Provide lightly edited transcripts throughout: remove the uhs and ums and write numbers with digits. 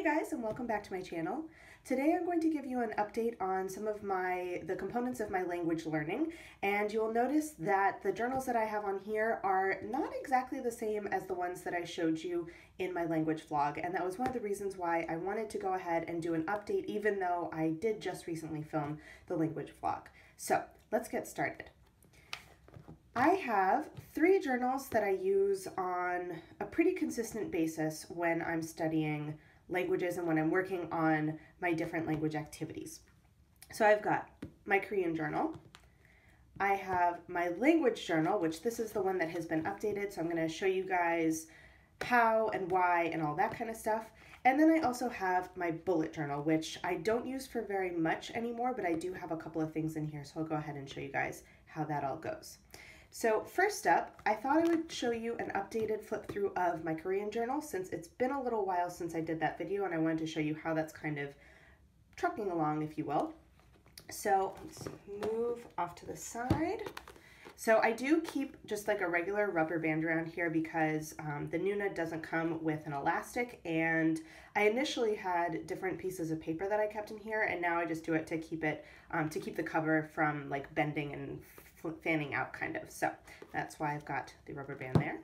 Hey guys, and welcome back to my channel. Today I'm going to give you an update on some of the components of my language learning, and you'll notice that the journals that I have on here are not exactly the same as the ones that I showed you in my language vlog, and that was one of the reasons why I wanted to go ahead and do an update even though I did just recently film the language vlog. So let's get started. I have 3 journals that I use on a pretty consistent basis when I'm studying languages and when I'm working on my different language activities. So I've got my Korean journal, I have my language journal, which this is the one that has been updated, so I'm going to show you guys how and why and all that kind of stuff. And then I also have my bullet journal, which I don't use for very much anymore, but I do have a couple of things in here, so I'll go ahead and show you guys how that all goes. So first up, I thought I would show you an updated flip through of my Korean journal since it's been a little while since I did that video and I wanted to show you how that's kind of trucking along, if you will. So let's move off to the side. So I do keep just like a regular rubber band around here because the Nuna doesn't come with an elastic, and I initially had different pieces of paper that I kept in here, and now I just do it to keep it to keep the cover from like bending and fanning out kind of. So that's why I've got the rubber band there.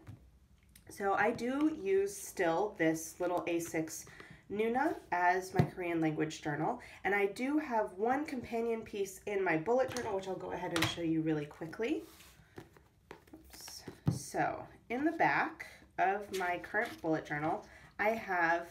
So I do use still this little A6 Nuna as my Korean language journal, and I do have one companion piece in my bullet journal, which I'll go ahead and show you really quickly. Oops. So in the back of my current bullet journal, I have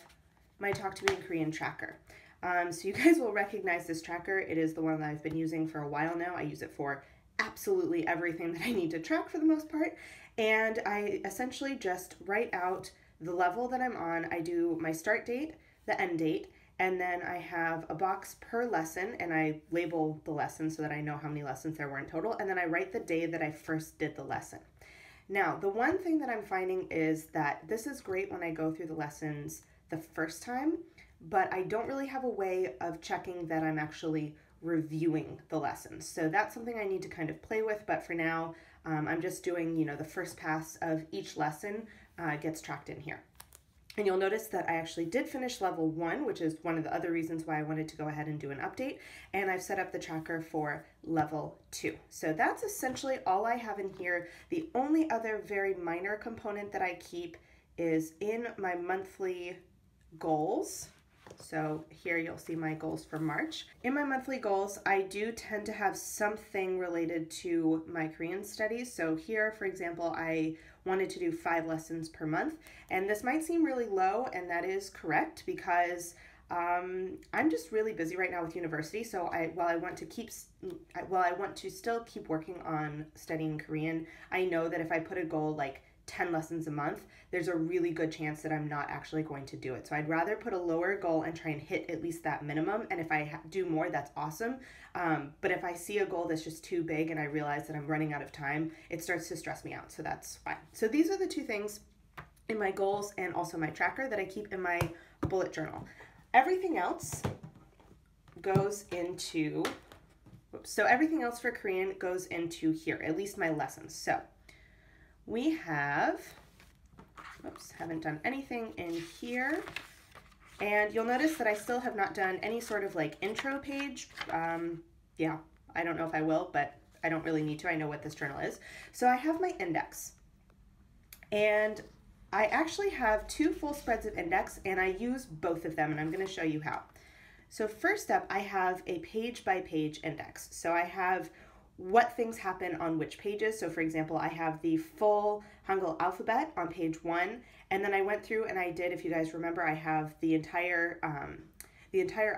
my Talk to Me in Korean tracker. So you guys will recognize this tracker. It is the one that I've been using for a while now. I use it for absolutely everything that I need to track for the most part, and I essentially just write out the level that I'm on. I do my start date, the end date, and then I have a box per lesson, and I label the lesson so that I know how many lessons there were in total, and then I write the day that I first did the lesson. Now, the one thing that I'm finding is that this is great when I go through the lessons the first time, but I don't really have a way of checking that I'm actually reviewing the lessons. So that's something I need to kind of play with, but for now, I'm just doing, the first pass of each lesson gets tracked in here. And you'll notice that I actually did finish level 1, which is one of the other reasons why I wanted to go ahead and do an update, and I've set up the tracker for level 2. So that's essentially all I have in here. The only other very minor component that I keep is in my monthly goals. So here you'll see my goals for March. In my monthly goals, I do tend to have something related to my Korean studies. So here, for example, I wanted to do 5 lessons per month, and this might seem really low, and that is correct because I'm just really busy right now with university. So while I want to still keep working on studying Korean, I know that if I put a goal like 10 lessons a month, there's a really good chance that I'm not actually going to do it. So I'd rather put a lower goal and try and hit at least that minimum. And if I do more, that's awesome. But if I see a goal that's just too big and I realize that I'm running out of time, it starts to stress me out. So that's fine. So these are the 2 things in my goals and also my tracker that I keep in my bullet journal. Everything else goes into, so everything else for Korean goes into here, at least my lessons. So we have, haven't done anything in here. And you'll notice that I still have not done any sort of like intro page. Yeah, I don't know if I will, but I don't really need to. I know what this journal is. So I have my index. And I actually have 2 full spreads of index, and I use both of them, and I'm going to show you how. So first up, I have a page-by-page index. So I have what things happen on which pages. So for example, I have the full Hangul alphabet on page 1, and then I went through and I did, if you guys remember, I have the entire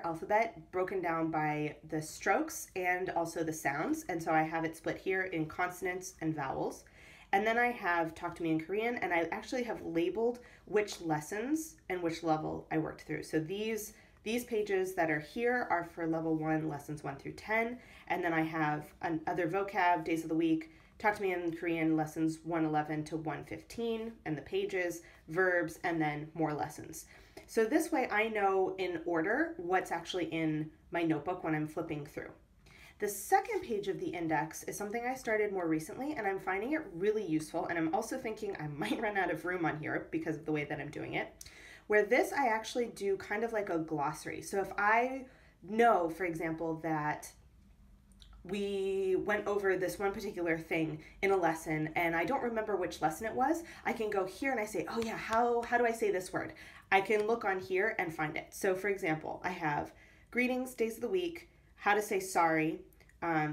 alphabet broken down by the strokes and also the sounds, and so I have it split here in consonants and vowels. And then I have Talk to Me in Korean, and I actually have labeled which lessons and which level I worked through. So these pages that are here are for level 1, lessons 1 through 10, and then I have other vocab, days of the week, Talk to Me in Korean, lessons 111 to 115, and the pages, verbs, and then more lessons. So this way I know in order what's actually in my notebook when I'm flipping through. The second page of the index is something I started more recently, and I'm finding it really useful, and I'm also thinking I might run out of room on here because of the way that I'm doing it, where this I actually do kind of like a glossary. So if I know, for example, that we went over this one particular thing in a lesson and I don't remember which lesson it was, I can go here and I say, oh yeah, how do I say this word? I can look on here and find it. So for example, I have greetings, days of the week, how to say sorry.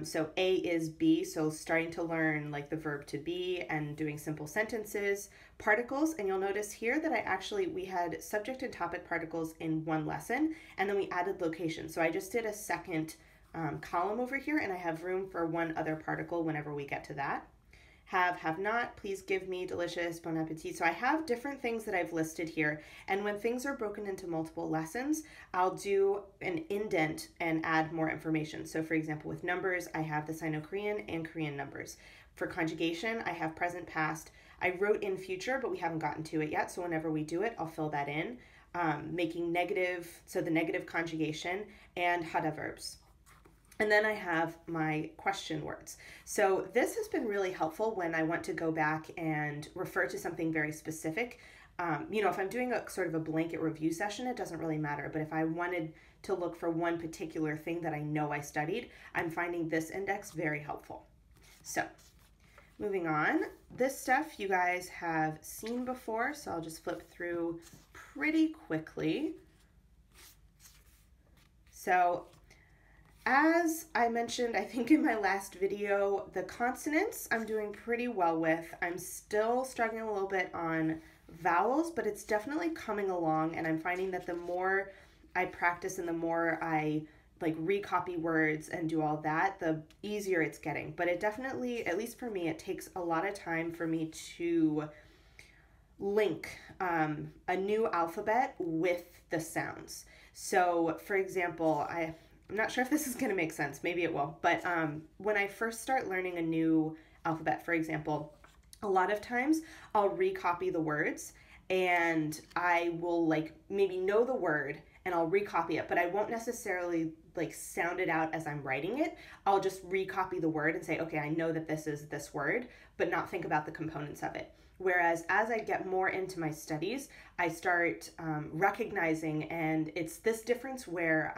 So A is be, so starting to learn like the verb to be and doing simple sentences, particles, and you'll notice here that we had subject and topic particles in one lesson, and then we added location. So I just did a second column over here, and I have room for one other particle whenever we get to that. Have not, please give me, delicious, bon appetit. So I have different things that I've listed here, and when things are broken into multiple lessons, I'll do an indent and add more information. So for example, with numbers, I have the Sino-Korean and Korean numbers. For conjugation, I have present, past. I wrote in future, but we haven't gotten to it yet, so whenever we do it, I'll fill that in. Making negative, so the negative conjugation, and hada verbs. And then I have my question words. So this has been really helpful when I want to go back and refer to something very specific. If I'm doing a sort of a blanket review session, it doesn't really matter. But if I wanted to look for one particular thing that I know I studied, I'm finding this index very helpful. So moving on, this stuff you guys have seen before, so I'll just flip through pretty quickly. So as I mentioned, I think in my last video, the consonants I'm doing pretty well with. I'm still struggling a little bit on vowels, but it's definitely coming along, and I'm finding that the more I practice and the more I like recopy words and do all that, the easier it's getting. But it definitely, at least for me, it takes a lot of time for me to link a new alphabet with the sounds. So for example, I'm not sure if this is going to make sense. Maybe it will. But when I first start learning a new alphabet, for example, a lot of times I'll recopy the words and I will like maybe know the word and I'll recopy it, but I won't necessarily like sound it out as I'm writing it. I'll just recopy the word and say, okay, I know that this is this word, but not think about the components of it. Whereas as I get more into my studies, I start recognizing, and it's this difference where,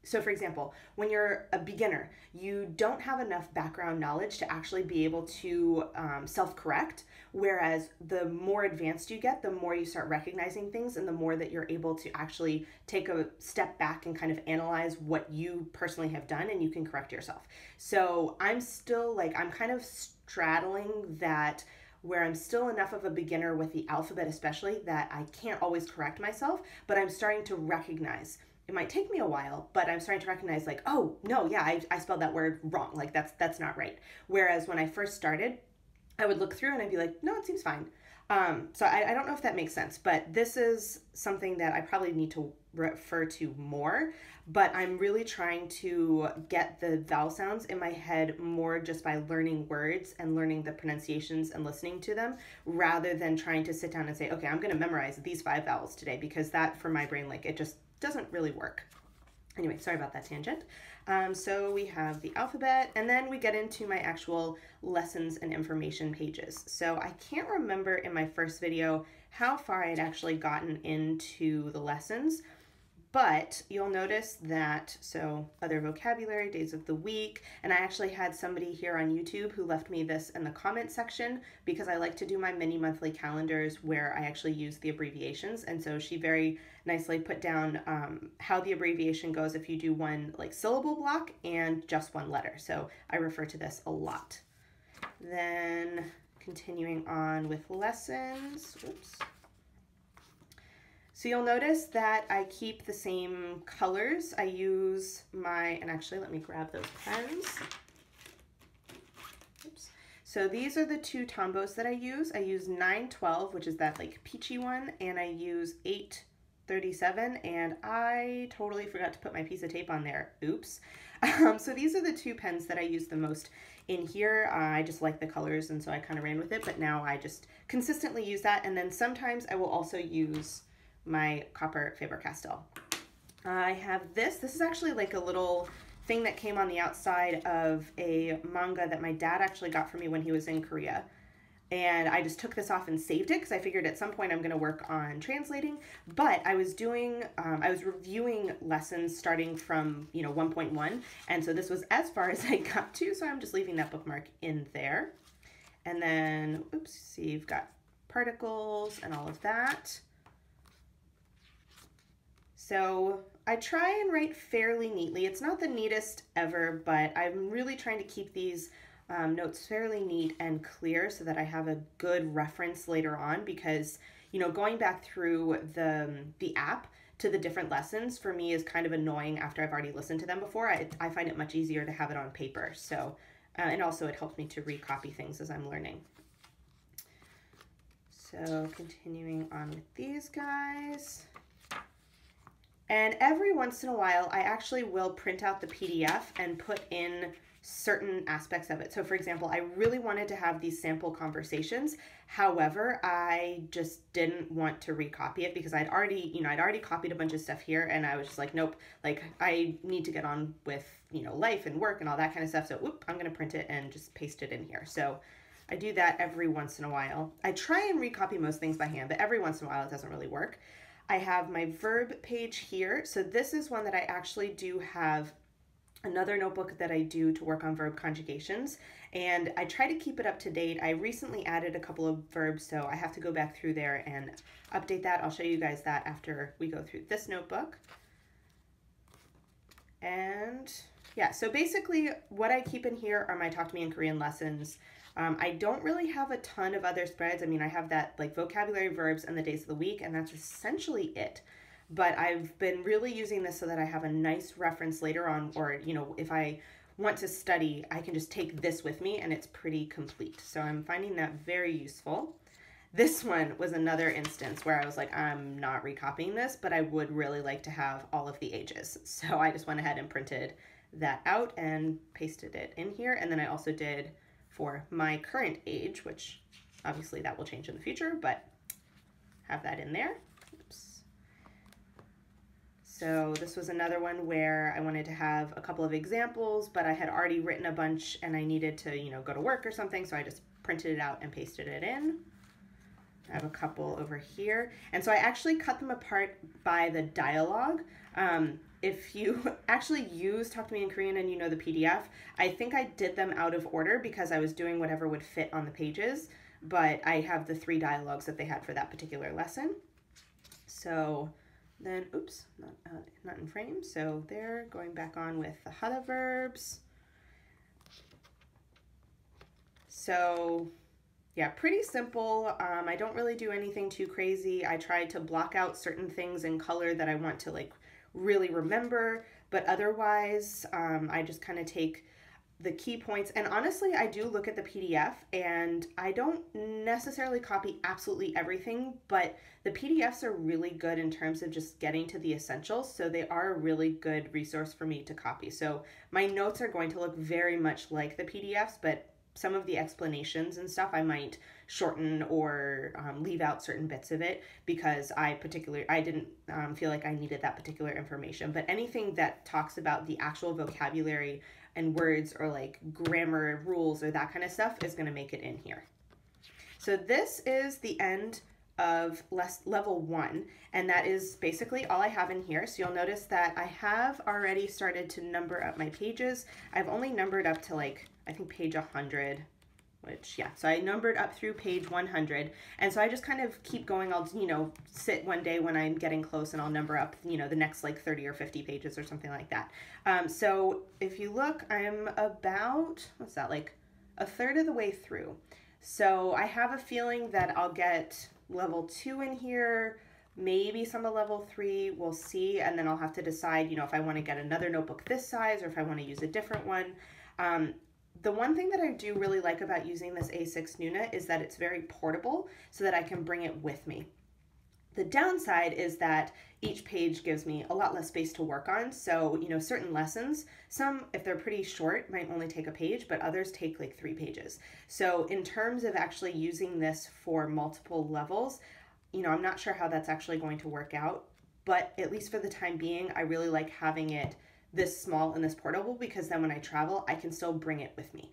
so for example, when you're a beginner, you don't have enough background knowledge to actually be able to self-correct, whereas the more advanced you get, the more you start recognizing things and the more that you're able to actually take a step back and kind of analyze what you personally have done and you can correct yourself. So I'm still I'm kind of straddling that where I'm still enough of a beginner with the alphabet especially that I can't always correct myself, but I'm starting to recognize. It might take me a while, but I'm starting to recognize oh, no, yeah, I spelled that word wrong. That's not right. Whereas when I first started, I would look through and I'd be like, no, it seems fine. So I don't know if that makes sense, but this is something that I probably need to refer to more, but I'm really trying to get the vowel sounds in my head more just by learning words and learning the pronunciations and listening to them rather than trying to sit down and say, okay, I'm going to memorize these 5 vowels today, because that for my brain, it just doesn't really work. Anyway, sorry about that tangent. So we have the alphabet, and then we get into my actual lessons and information pages. So I can't remember in my first video how far I had actually gotten into the lessons, but you'll notice that, so other vocabulary, days of the week, and I actually had somebody here on YouTube who left me this in the comment section because I like to do my mini monthly calendars where I actually use the abbreviations, and so she very nicely put down how the abbreviation goes if you do one syllable block and just one letter. So I refer to this a lot. Then continuing on with lessons, whoops. So you'll notice that I keep the same colors. I use and actually let me grab those pens. Oops. So these are the 2 Tombos that I use. I use 912, which is that peachy one, and I use 837, and I totally forgot to put my piece of tape on there. Oops. So these are the 2 pens that I use the most in here. I just like the colors, and so I kind of ran with it, but now I just consistently use that, and then sometimes I will also use my copper Faber-Castell. I have this. This is actually a little thing that came on the outside of a manga that my dad actually got for me when he was in Korea. and I just took this off and saved it because I figured at some point I'm going to work on translating. But I was reviewing lessons starting from 1.1, and so this was as far as I got to. So I'm just leaving that bookmark in there, and then oops, see, you've got particles and all of that. So I try and write fairly neatly. It's not the neatest ever, but I'm really trying to keep these notes fairly neat and clear so that I have a good reference later on, because going back through the app to the different lessons for me is kind of annoying after I've already listened to them before. I find it much easier to have it on paper. So and also it helps me to recopy things as I'm learning. So continuing on with these guys. And every once in a while, I actually will print out the PDF and put in certain aspects of it. So for example, I really wanted to have these sample conversations. However, I just didn't want to recopy it because I'd already copied a bunch of stuff here, and I was just like, nope, like I need to get on with, life and work and all that kind of stuff. So whoop, I'm going to print it and just paste it in here. So I do that every once in a while. I try and recopy most things by hand, but every once in a while it doesn't really work. I have my verb page here. So this is one that I actually do have another notebook that I do to work on verb conjugations, and I try to keep it up to date. I recently added a couple of verbs, so I have to go back through there and update that. I'll show you guys that after we go through this notebook. And yeah, so basically what I keep in here are my Talk to Me in Korean lessons. I don't really have a ton of other spreads. I mean, I have that like vocabulary, verbs, and the days of the week, and that's essentially it. But I've been really using this so that I have a nice reference later on, or, if I want to study, I can just take this with me and it's pretty complete. So I'm finding that very useful. This one was another instance where I was like, I'm not recopying this, but I would really like to have all of the ages. So I just went ahead and printed that out and pasted it in here. And then I also did for my current age, which obviously that will change in the future, but have that in there. Oops. So this was another one where I wanted to have a couple of examples, but I had already written a bunch and I needed to, go to work or something. So I just printed it out and pasted it in. I have a couple over here. And so I actually cut them apart by the dialogue. If you actually use Talk to Me in Korean and you know the PDF, I think I did them out of order because I was doing whatever would fit on the pages, but I have the 3 dialogues that they had for that particular lesson. So then, oops, not in frame. So there, going back on with the hada verbs. So yeah, pretty simple. I don't really do anything too crazy. I try to block out certain things in color that I want to like really remember, but otherwise I just kind of take the key points. And honestly, I do look at the PDF and I don't necessarily copy absolutely everything, but the PDFs are really good in terms of just getting to the essentials. So they are a really good resource for me to copy. So my notes are going to look very much like the PDFs, but some of the explanations and stuff I might shorten or leave out certain bits of it because I didn't feel like I needed that particular information. But anything that talks about the actual vocabulary and words or like grammar rules or that kind of stuff is going to make it in here. So this is the end of level 1, and that is basically all I have in here. So you'll notice that I have already started to number up my pages. I've only numbered up to like, I think page 100, which yeah, so I numbered up through page 100, and so I just kind of keep going. I'll sit one day when I'm getting close and I'll number up the next like 30 or 50 pages or something like that. So if you look, I'm about, what's that, like a third of the way through. So I have a feeling that I'll get level 2 in here, maybe some of level 3, we'll see, and then I'll have to decide if I want to get another notebook this size or if I want to use a different one. The one thing that I do really like about using this A6 Nuna is that it's very portable so that I can bring it with me. The downside is that each page gives me a lot less space to work on. So, certain lessons, some, if they're pretty short, might only take a page, but others take like 3 pages. So in terms of actually using this for multiple levels, I'm not sure how that's actually going to work out, but at least for the time being, I really like having it this small and this portable, because then when I travel, I can still bring it with me.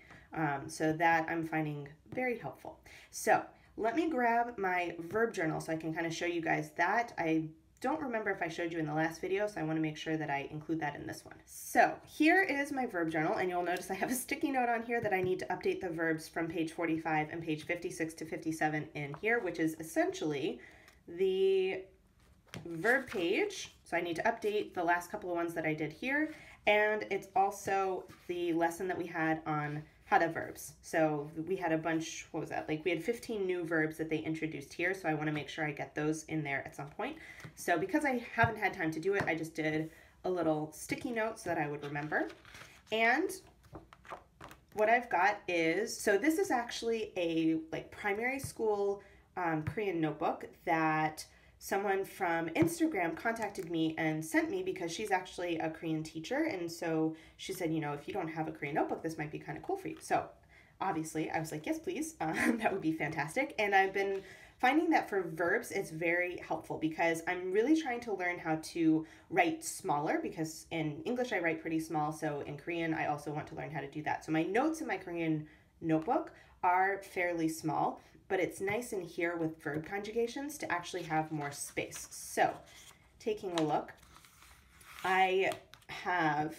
So that I'm finding very helpful. So let me grab my verb journal so I can kind of show you guys that. I don't remember if I showed you in the last video, so I want to make sure that I include that in this one. So here is my verb journal, and you'll notice I have a sticky note on here that I need to update the verbs from page 45 and page 56 to 57 in here, which is essentially the verb page. So I need to update the last couple of ones that I did here, and it's also the lesson that we had on how to verbs. So we had a bunch, what was that? Like we had 15 new verbs that they introduced here, so I want to make sure I get those in there at some point. So because I haven't had time to do it, I just did a little sticky note so that I would remember. And what I've got is, so this is actually a like primary school Korean notebook that someone from Instagram contacted me and sent me because she's actually a Korean teacher. And so she said, you know, if you don't have a Korean notebook, this might be kind of cool for you. So obviously I was like, yes, please. That would be fantastic. And I've been finding that for verbs, it's very helpful because I'm really trying to learn how to write smaller, because in English I write pretty small. So in Korean, I also want to learn how to do that. So my notes in my Korean notebook are fairly small, but it's nice in here with verb conjugations to actually have more space. So taking a look, I have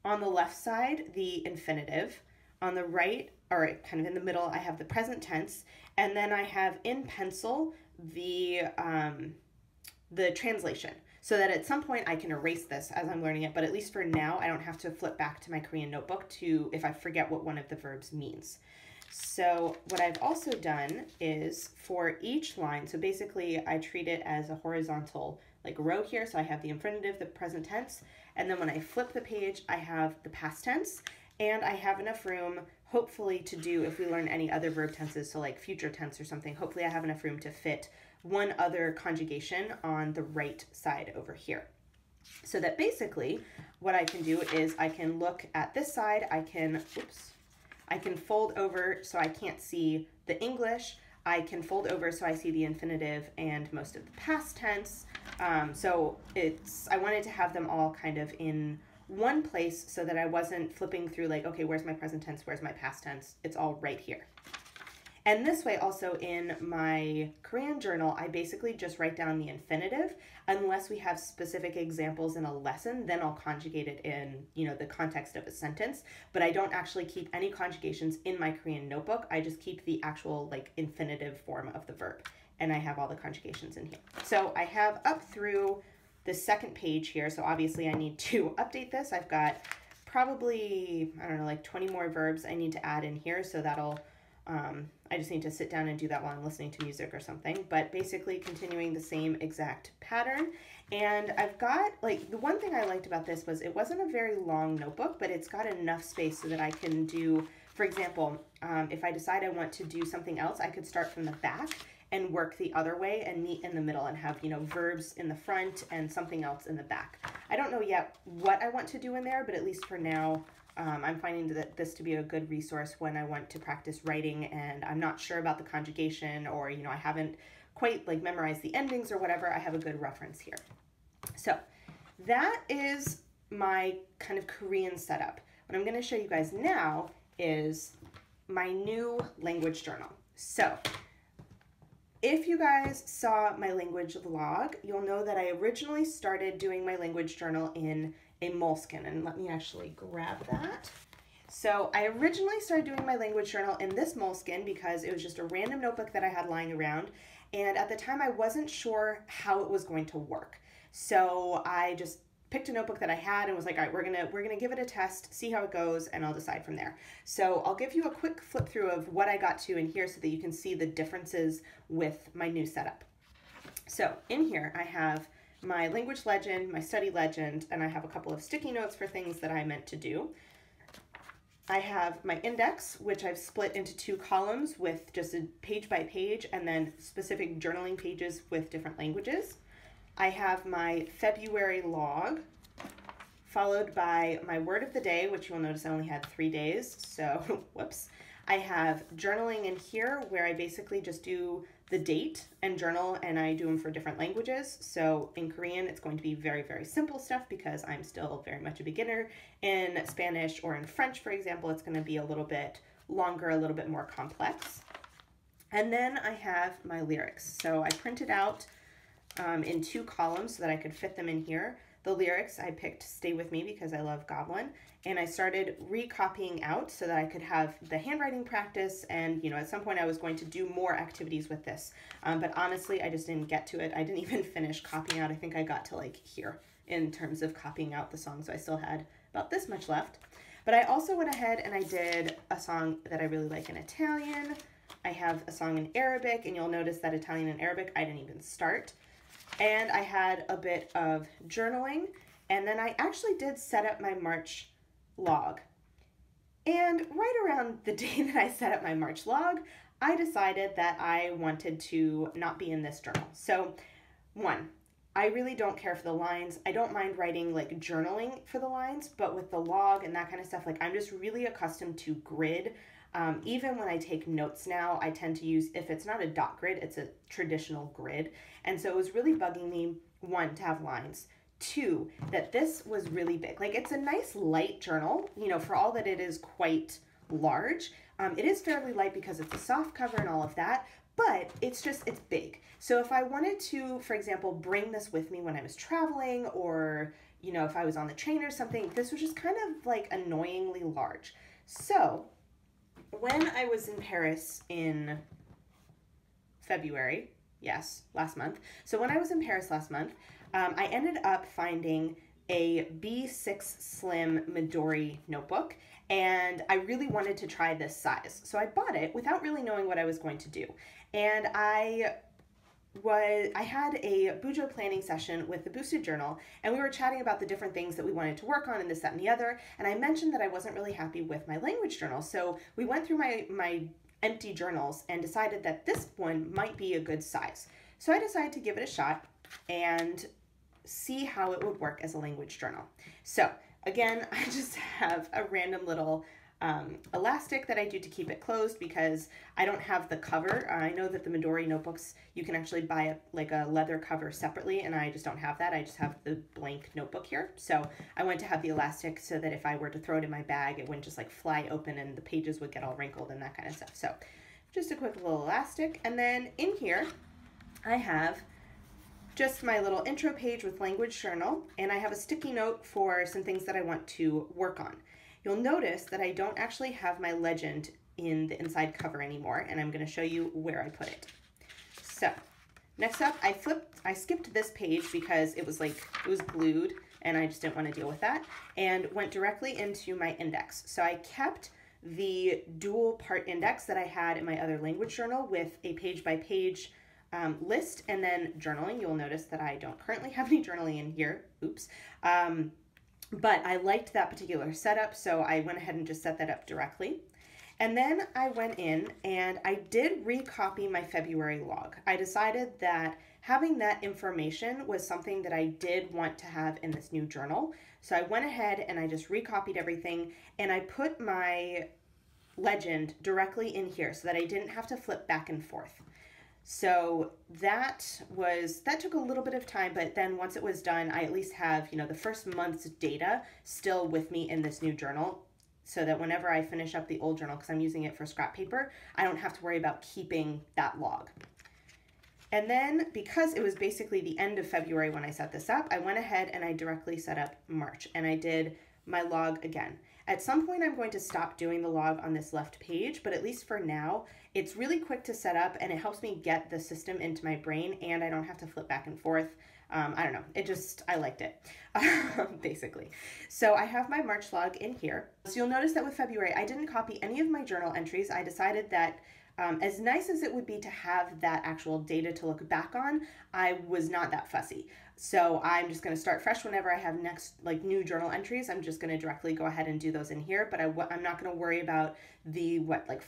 on the left side the infinitive, on the right, or kind of in the middle, I have the present tense, and then I have in pencil the translation, so that at some point I can erase this as I'm learning it, but at least for now I don't have to flip back to my Korean notebook to if I forget what one of the verbs means. So what I've also done is for each line, so basically I treat it as a horizontal like row here. So I have the infinitive, the present tense, and then when I flip the page, I have the past tense, and I have enough room, hopefully, to do if we learn any other verb tenses, so like future tense or something, hopefully I have enough room to fit one other conjugation on the right side over here. So that basically what I can do is I can look at this side, I can fold over so I can't see the English. I can fold over so I see the infinitive and most of the past tense. So I wanted to have them all kind of in one place so that I wasn't flipping through like, okay, where's my present tense? Where's my past tense? It's all right here. And this way also in my Korean journal, I basically just write down the infinitive unless we have specific examples in a lesson, then I'll conjugate it in, you know, the context of a sentence, but I don't actually keep any conjugations in my Korean notebook. I just keep the actual like infinitive form of the verb, and I have all the conjugations in here. So I have up through the second page here. So obviously I need to update this. I've got probably, I don't know, like 20 more verbs I need to add in here. So that'll, I just need to sit down and do that while I'm listening to music or something, but basically continuing the same exact pattern. And I've got, like, the one thing I liked about this was it wasn't a very long notebook, but it's got enough space so that I can do, for example, if I decide I want to do something else, I could start from the back and work the other way and meet in the middle and have, you know, verbs in the front and something else in the back. I don't know yet what I want to do in there, but at least for now, I'm finding that this to be a good resource when I want to practice writing and I'm not sure about the conjugation, or, you know, I haven't quite like memorized the endings or whatever. I have a good reference here. So that is my kind of Korean setup. What I'm going to show you guys now is my new language journal. So if you guys saw my language vlog, you'll know that I originally started doing my language journal in a moleskin, and let me actually grab that. So I originally started doing my language journal in this moleskin because it was just a random notebook that I had lying around, and at the time I wasn't sure how it was going to work. So I just picked a notebook that I had and was like, all right, we're gonna give it a test, see how it goes, and I'll decide from there. So I'll give you a quick flip through of what I got to in here so that you can see the differences with my new setup. So in here I have my language legend, my study legend, and I have a couple of sticky notes for things that I meant to do. I have my index, which I've split into 2 columns with just a page by page and then specific journaling pages with different languages. I have my February log, followed by my word of the day, which you'll notice I only had 3 days, so whoops. I have journaling in here where I basically just do the date and journal, and I do them for different languages. So in Korean, it's going to be very, very simple stuff because I'm still very much a beginner. In Spanish or in French, for example, it's going to be a little bit longer, a little bit more complex. And then I have my lyrics. So I printed out in 2 columns so that I could fit them in here. The lyrics, I picked Stay With Me because I love Goblin, and I started recopying out so that I could have the handwriting practice, and at some point I was going to do more activities with this. But honestly, I just didn't get to it. I didn't even finish copying out. I think I got to like here in terms of copying out the song, so I still had about this much left. But I also went ahead and I did a song that I really like in Italian. I have a song in Arabic, and you'll notice that Italian and Arabic I didn't even start. And I had a bit of journaling, and then I actually did set up my March log. And right around the day that I set up my March log, I decided that I wanted to not be in this journal. So 1, I really don't care for the lines. I don't mind writing like journaling for the lines, but with the log and that kind of stuff, like I'm just really accustomed to grid. Even when I take notes now, I tend to use, if it's not a dot grid, it's a traditional grid. And so it was really bugging me, 1, to have lines. 2, that this was really big. Like it's a nice light journal, for all that it is quite large. It is fairly light because it's a soft cover and all of that, but it's big. So if I wanted to, for example, bring this with me when I was traveling, or, if I was on the train or something, this was just kind of like annoyingly large. So when I was in Paris in February, yes, last month. So when I was in Paris last month, I ended up finding a B6 Slim Midori notebook, and I really wanted to try this size. So I bought it without really knowing what I was going to do. And I had a Bujo planning session with the Boosted Journal, and we were chatting about the different things that we wanted to work on and this, that, and the other. And I mentioned that I wasn't really happy with my language journal. So we went through my empty journals and decided that this one might be a good size. So I decided to give it a shot and see how it would work as a language journal. So again, I just have a random little elastic that I do to keep it closed because I don't have the cover. I know that the Midori notebooks, you can actually buy a leather cover separately, and I just don't have that. I just have the blank notebook here. So I went to have the elastic so that if I were to throw it in my bag, it wouldn't just like fly open and the pages would get all wrinkled and that kind of stuff. So just a quick little elastic. And then in here, I have just my little intro page with language journal, and I have a sticky note for some things that I want to work on. You'll notice that I don't actually have my legend in the inside cover anymore, and I'm going to show you where I put it. So next up, I skipped this page because it was glued and I just didn't want to deal with that, and went directly into my index. So I kept the dual part index that I had in my other language journal with a page by page list, and then journaling. You'll notice that I don't currently have any journaling in here. Oops. But I liked that particular setup, so I went ahead and just set that up directly. And then I went in and I did recopy my February log. I decided that having that information was something that I did want to have in this new journal. So I went ahead and I just recopied everything, and I put my legend directly in here so that I didn't have to flip back and forth. So that took a little bit of time, but then once it was done, I at least have, the first month's data still with me in this new journal, so that whenever I finish up the old journal, because I'm using it for scrap paper, I don't have to worry about keeping that log. And then because it was basically the end of February when I set this up, I went ahead and I directly set up March, and I did my log again. At some point, I'm going to stop doing the log on this left page, but at least for now, it's really quick to set up, and it helps me get the system into my brain, and I don't have to flip back and forth. I don't know. I liked it, basically. So I have my March log in here. So you'll notice that with February, I didn't copy any of my journal entries. I decided that as nice as it would be to have that actual data to look back on, I was not that fussy. So I'm just going to start fresh whenever I have new journal entries. I'm just going to directly go ahead and do those in here, but I'm not going to worry about the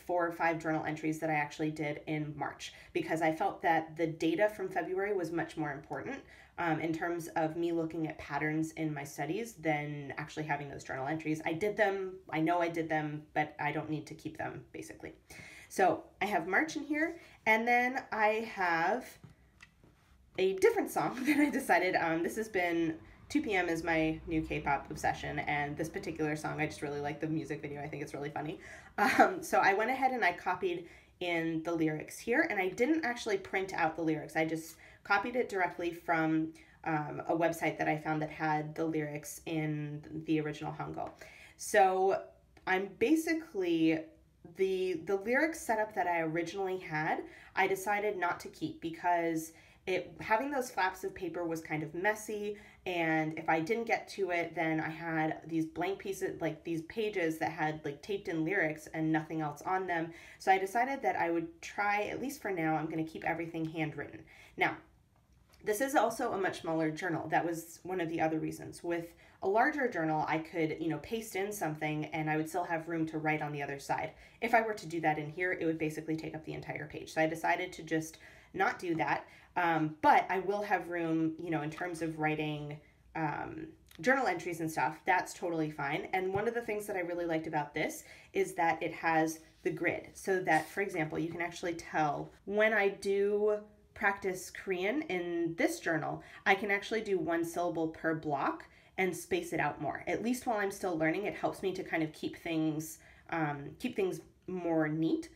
4 or 5 journal entries that I actually did in March, because I felt that the data from February was much more important in terms of me looking at patterns in my studies than actually having those journal entries. I did them, I know I did them, but I don't need to keep them, basically. So I have March in here, and then I have a different song that I decided, this has been 2 p.m. is my new K-pop obsession, and this particular song, I just really like the music video. I think it's really funny. So I went ahead and I copied in the lyrics here, and I didn't actually print out the lyrics. I just copied it directly from a website that I found that had the lyrics in the original Hangul. So I'm basically, the lyrics setup that I originally had, I decided not to keep because having those flaps of paper was kind of messy, and if I didn't get to it, then I had these blank pieces, like these pages that had like taped in lyrics and nothing else on them. So I decided that I would try, at least for now, I'm going to keep everything handwritten. Now, this is also a much smaller journal. That was one of the other reasons. With a larger journal, I could, paste in something and I would still have room to write on the other side. If I were to do that in here, it would basically take up the entire page. So I decided to just not do that. But I will have room, in terms of writing journal entries and stuff. That's totally fine. And one of the things that I really liked about this is that it has the grid, so that, for example, you can actually tell when I do practice Korean in this journal, I can actually do 1 syllable per block and space it out more. At least while I'm still learning, it helps me to kind of keep things more neat.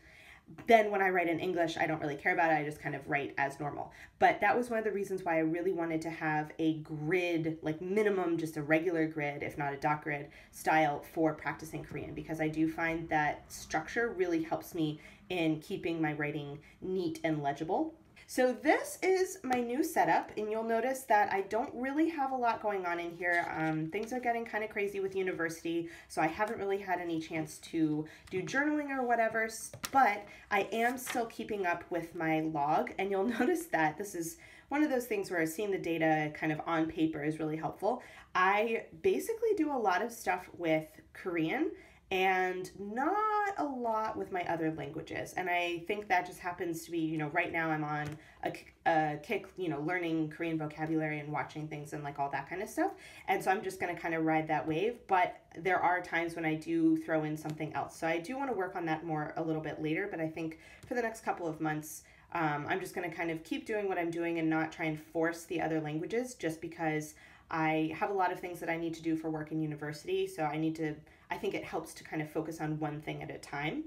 Then when I write in English, I don't really care about it. I just kind of write as normal. But that was one of the reasons why I really wanted to have a grid, like minimum, just a regular grid, if not a dot grid style for practicing Korean, because I do find that structure really helps me in keeping my writing neat and legible. So this is my new setup, and you'll notice that I don't really have a lot going on in here. Things are getting kind of crazy with university, so I haven't really had any chance to do journaling or whatever, but I am still keeping up with my log, and you'll notice that this is one of those things where seeing the data kind of on paper is really helpful. I basically do a lot of stuff with Korean and not a lot with my other languages. And I think that just happens to be, right now I'm on a kick, learning Korean vocabulary and watching things and like all that kind of stuff. And so I'm just going to kind of ride that wave. But there are times when I do throw in something else. So I do want to work on that more a little bit later. But I think for the next couple of months, I'm just going to kind of keep doing what I'm doing and not try and force the other languages, just because I have a lot of things that I need to do for work in university. So I think it helps to kind of focus on one thing at a time.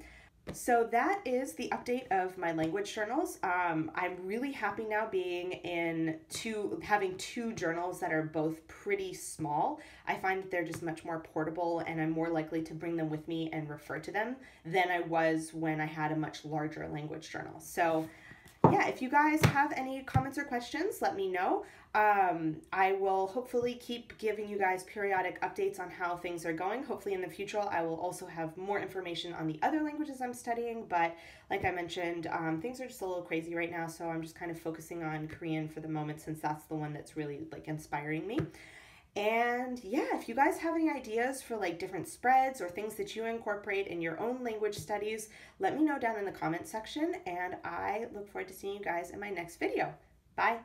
So that is the update of my language journals. I'm really happy now having 2 journals that are both pretty small. I find that they're just much more portable, and I'm more likely to bring them with me and refer to them than I was when I had a much larger language journal. So yeah, if you guys have any comments or questions, let me know. I will hopefully keep giving you guys periodic updates on how things are going. Hopefully in the future, I will also have more information on the other languages I'm studying. But like I mentioned, things are just a little crazy right now. So I'm just kind of focusing on Korean for the moment, since that's the one that's really like inspiring me. And yeah, if you guys have any ideas for like different spreads or things that you incorporate in your own language studies, let me know down in the comment section, and I look forward to seeing you guys in my next video. Bye!